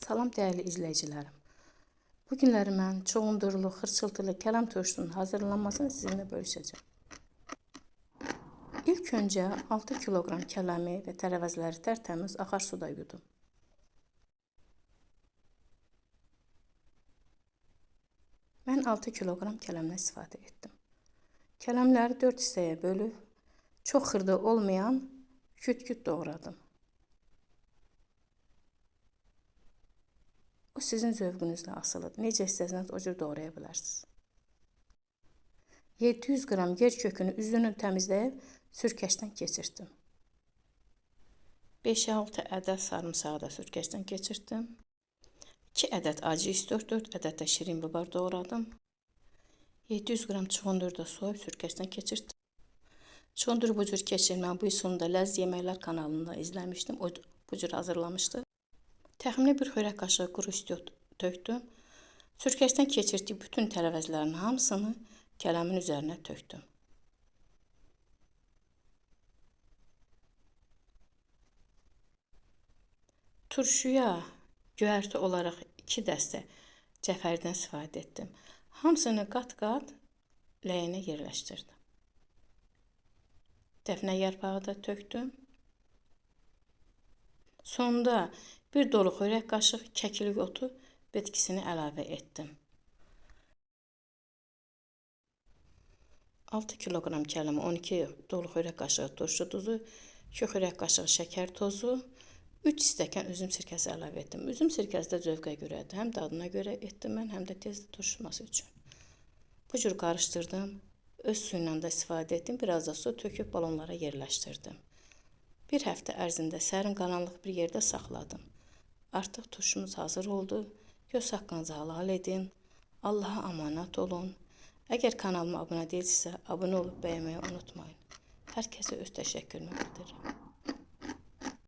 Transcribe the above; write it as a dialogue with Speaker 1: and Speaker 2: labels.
Speaker 1: Salam dəyərli izləyicilərim. Bu günləri mən çoğundurulu, xırçıltılı kələm turşusunun hazırlanmasını sizinlə bölüşəcəm. İlk öncə 6 kiloqram kələmi və tərəvəzləri tərtəmiz axar suda yudum. Mən 6 kiloqram kələmdən istifadə etdim. Kələmləri 4 hissəyə bölüb, çox xırda olmayan küt-küt doğradım. O sizin zövqünüzlə asılıdır. Necə istəsəniz o cür doğraya bilərsiniz. 700 qram yer kökünü üzünü təmizləyib sürkəşdən keçirtdim. 5-6 ədəd sarımsağı da sürkəşdən keçirtdim. 2 ədəd acı istor, 4 ədəd də şirin biber doğradım. 700 qram çuğundur da soyub sürkəşdən keçirtdim. Çuğundur bu cür keçirməm bu üsulunda Ləzzət Yeməklər kanalında izləmişdim. O bu cür hazırlamışdı. Təxminən bir xörək qaşığı quru istor tökdüm. Sürkəşdən keçirtdiyi bütün tərəvəzlərin hamısını kələmin üzərinə tökdüm. Turşuya göyərti olaraq 2 dəstə cəfərdən istifadə etdim. Hamısını qat-qat ləyənə yerləşdirdim. Dəfnə yarpağı da tökdüm. Sonda bir dolu xörək qaşığı kəklik otu bitkisini əlavə etdim. 6 kiloqram kələmə 12 dolu xörək qaşığı turşu duzu, 2 xörək qaşığı şəkər tozu, 3 stəkan üzüm sirkəsi əlavə etdim. Üzüm sirkəsi də zövqə görədir. Həm dadına görə etdim mən, həm də tez turşuması üçün. Bu cür qarışdırdım. Öz suyundan da istifadə etdim. Biraz da su töküb balonlara yerləşdirdim. Bir həftə ərzində sərin qaranlıq bir yerdə saxladım. Artıq turşumuz hazır oldu. Göz haqqınızı halal edin. Allaha amanat olun. Əgər kanalıma abunə deyilsinizsə, abunə olub bəyənməyi unutmayın. Hər kəsə öz təşəkkürümü bildirirəm.